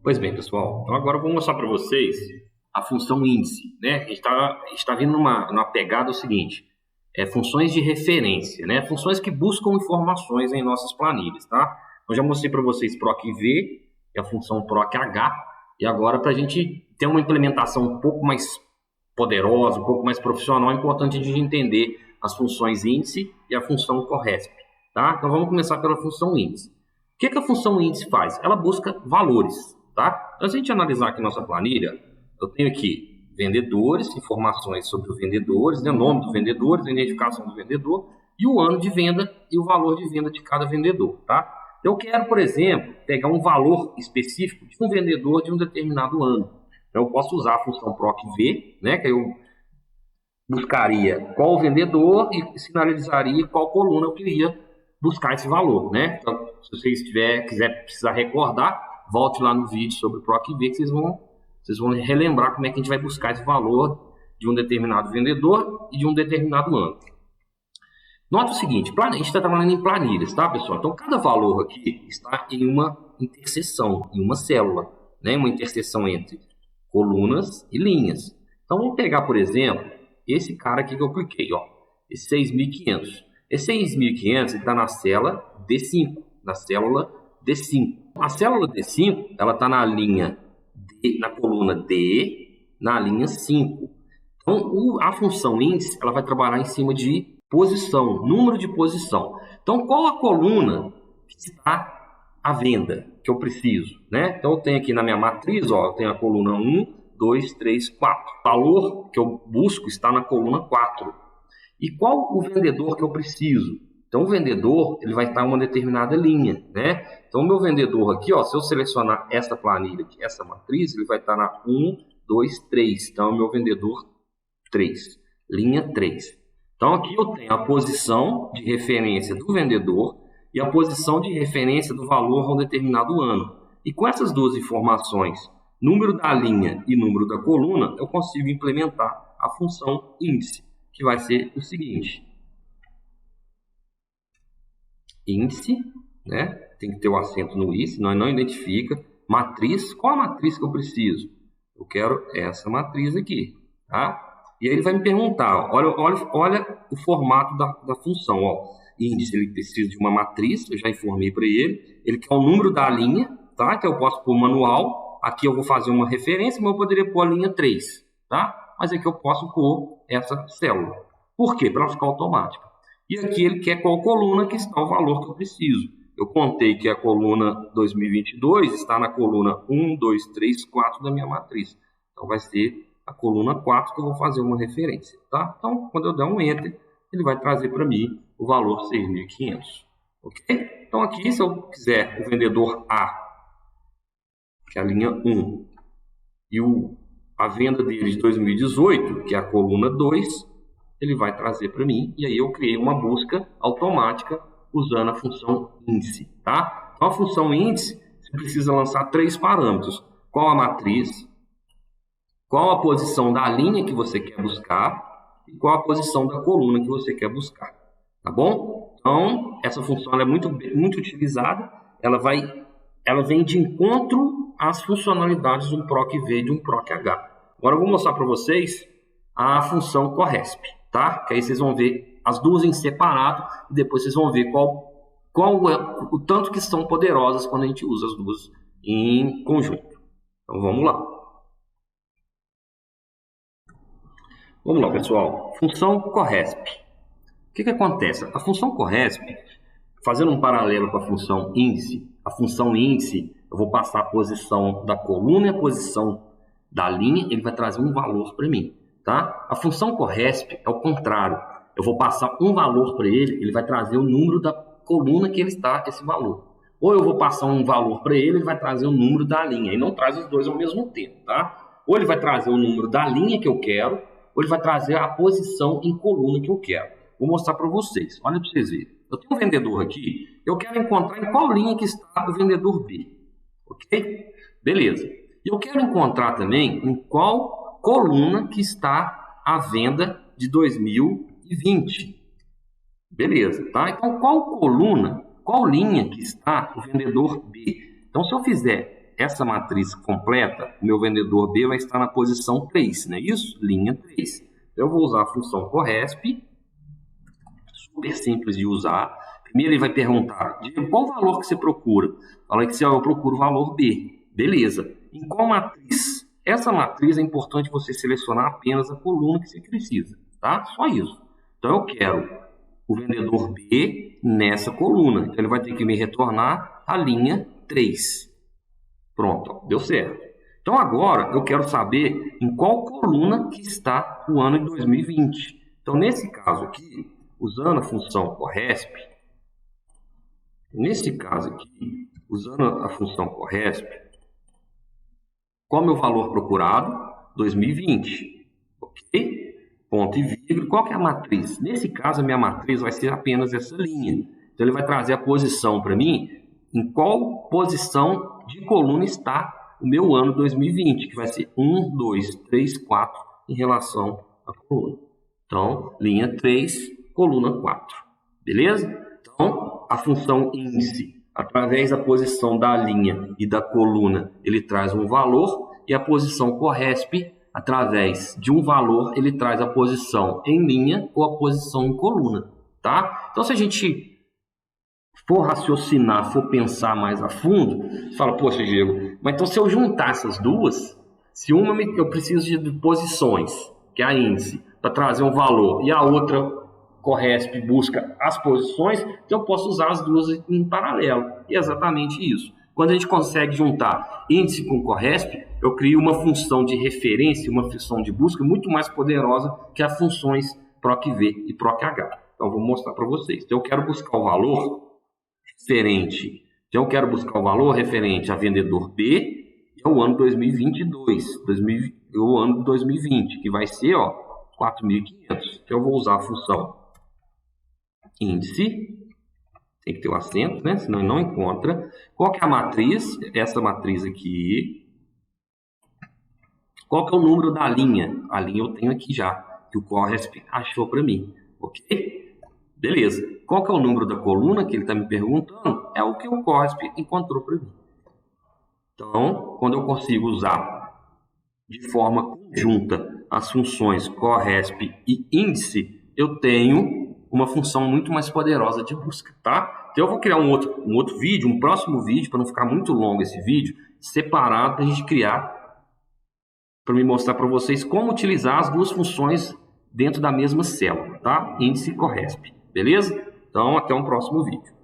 Pois bem, pessoal, então agora eu vou mostrar para vocês a função índice, né? A gente está vindo numa pegada o seguinte, funções de referência, né? Funções que buscam informações em nossas planilhas, tá? Eu já mostrei para vocês PROC-V e a função PROC-H, e agora para a gente ter uma implementação um pouco mais poderosa, um pouco mais profissional, é importante a gente entender as funções índice e a função CORRESP, tá? Então vamos começar pela função índice. O que a função índice faz? Ela busca valores. Tá? Então, se a gente analisar aqui nossa planilha, eu tenho aqui vendedores, informações sobre os vendedores, né, o nome dos vendedores, a identificação do vendedor e o ano de venda e o valor de venda de cada vendedor. Tá? Eu quero, por exemplo, pegar um valor específico de um vendedor de um determinado ano. Então, eu posso usar a função PROC-V, né, que eu buscaria qual vendedor e sinalizaria qual coluna eu queria buscar esse valor. Né? Então, se vocês precisar recordar, volte lá no vídeo sobre o PROC-V que vocês vão relembrar como é que a gente vai buscar esse valor de um determinado vendedor e de um determinado ano. Nota o seguinte, a gente está trabalhando em planilhas, tá, pessoal? Então, cada valor aqui está em uma interseção, em uma célula, né? Uma interseção entre colunas e linhas. Então, vamos pegar, por exemplo, esse cara aqui que eu cliquei, ó, esse 6.500. Esse 6.500 está na célula D5, na célula D5. A célula D5, ela está na linha D, na coluna D, na linha 5. Então, a função índice, ela vai trabalhar em cima de posição, número de posição. Então, qual a coluna que está à venda, que eu preciso, né? Então, eu tenho aqui na minha matriz, ó, eu tenho a coluna 1, 2, 3, 4. O valor que eu busco está na coluna 4. E qual o vendedor que eu preciso? Então, o vendedor, ele vai estar em uma determinada linha, né? Então, o meu vendedor aqui, ó, se eu selecionar essa planilha aqui, essa matriz, ele vai estar na 1, 2, 3. Então, é o meu vendedor 3, linha 3. Então, aqui eu tenho a posição de referência do vendedor e a posição de referência do valor a um determinado ano. E com essas duas informações, número da linha e número da coluna, eu consigo implementar a função índice, que vai ser o seguinte. Índice, né? Tem que ter o acento no i, senão ele não identifica. Matriz, qual a matriz que eu preciso? Eu quero essa matriz aqui, tá? E aí ele vai me perguntar, olha o formato da função, ó. Índice, ele precisa de uma matriz, eu já informei para ele. Ele quer o número da linha, tá? Então eu posso pôr manual. Aqui eu vou fazer uma referência, mas eu poderia pôr a linha 3, tá? Mas aqui eu posso pôr essa célula. Por quê? Para ela ficar automática. E aqui ele quer qual coluna que está o valor que eu preciso. Eu contei que a coluna 2022 está na coluna 1, 2, 3, 4 da minha matriz. Então vai ser a coluna 4 que eu vou fazer uma referência. Tá? Então, quando eu der um Enter, ele vai trazer para mim o valor 6.500. Ok? Então aqui, se eu quiser o vendedor A, que é a linha 1, e a venda dele de 2018, que é a coluna 2, ele vai trazer para mim, e aí eu criei uma busca automática usando a função índice, tá? Então, a função índice, você precisa lançar 3 parâmetros. Qual a matriz, qual a posição da linha que você quer buscar e qual a posição da coluna que você quer buscar, tá bom? Então, essa função ela é muito utilizada, ela vem de encontro às funcionalidades de um PROC-V e de um PROC-H. Agora eu vou mostrar para vocês a função CORRESP, tá? Que aí vocês vão ver as duas em separado e depois vocês vão ver qual é o tanto que são poderosas quando a gente usa as duas em conjunto. Então vamos lá. Vamos lá, pessoal. Função CORRESP. O que acontece? A função CORRESP, fazendo um paralelo com a função índice, a função índice, eu vou passar a posição da coluna e a posição da linha, ele vai trazer um valor para mim. Tá? A função CORRESP é o contrário. Eu vou passar um valor para ele, ele vai trazer o número da coluna que ele está, esse valor. Ou eu vou passar um valor para ele, ele vai trazer o número da linha. E não traz os dois ao mesmo tempo. Tá? Ou ele vai trazer o número da linha que eu quero, ou ele vai trazer a posição em coluna que eu quero. Vou mostrar para vocês. Olha para vocês verem. Eu tenho um vendedor aqui, eu quero encontrar em qual linha que está o vendedor B. Ok? Beleza. E eu quero encontrar também em qual coluna que está a venda de 2020. Beleza, tá? Então, qual coluna, qual linha que está o vendedor B? Então, se eu fizer essa matriz completa, o meu vendedor B vai estar na posição 3, não é isso? Linha 3. Então, eu vou usar a função CORRESP, super simples de usar. Primeiro, ele vai perguntar, qual valor que você procura? Fala que eu procuro o valor B. Beleza. Em qual matriz? Essa matriz é importante você selecionar apenas a coluna que você precisa, tá? Só isso. Então, eu quero o vendedor B nessa coluna. Então, ele vai ter que me retornar a linha 3. Pronto, ó, deu certo. Então, agora, eu quero saber em qual coluna que está o ano de 2020. Então, nesse caso aqui, usando a função CORRESP, qual é o meu valor procurado? 2020. Ok? Ponto e vírgula. Qual que é a matriz? Nesse caso, a minha matriz vai ser apenas essa linha. Então, ele vai trazer a posição para mim, em qual posição de coluna está o meu ano 2020, que vai ser 1, 2, 3, 4 em relação à coluna. Então, linha 3, coluna 4. Beleza? Então, a função índice, através da posição da linha e da coluna, ele traz um valor, e a posição CORRESP, através de um valor, ele traz a posição em linha ou a posição em coluna, tá? Então, se a gente for raciocinar, for pensar mais a fundo, você fala, poxa, Diego, mas então se eu juntar essas duas, se uma eu preciso de posições, que é a índice, para trazer um valor, e a outra CORRESP busca as posições, então eu posso usar as duas em paralelo. E é exatamente isso. Quando a gente consegue juntar índice com CORRESP, eu crio uma função de referência, uma função de busca muito mais poderosa que as funções PROC-V e PROC-H. Então, eu vou mostrar para vocês. Então, eu quero buscar o valor referente. Então, eu quero buscar o valor referente a vendedor B e ao ano 2022, o ano de 2020, que vai ser 4.500. Então, eu vou usar a função índice. Tem que ter o acento, né? Senão ele não encontra. Qual que é a matriz? Essa matriz aqui. Qual que é o número da linha? A linha eu tenho aqui já, que o CORRESP achou para mim. Ok? Beleza. Qual que é o número da coluna que ele está me perguntando? É o que o CORRESP encontrou para mim. Então, quando eu consigo usar de forma conjunta as funções CORRESP e índice, eu tenho uma função muito mais poderosa de busca, tá? Então eu vou criar um outro vídeo, um próximo vídeo, para não ficar muito longo esse vídeo, separado para a gente criar, para me mostrar para vocês como utilizar as duas funções dentro da mesma célula, tá? Índice e CORRESP, beleza? Então até um próximo vídeo.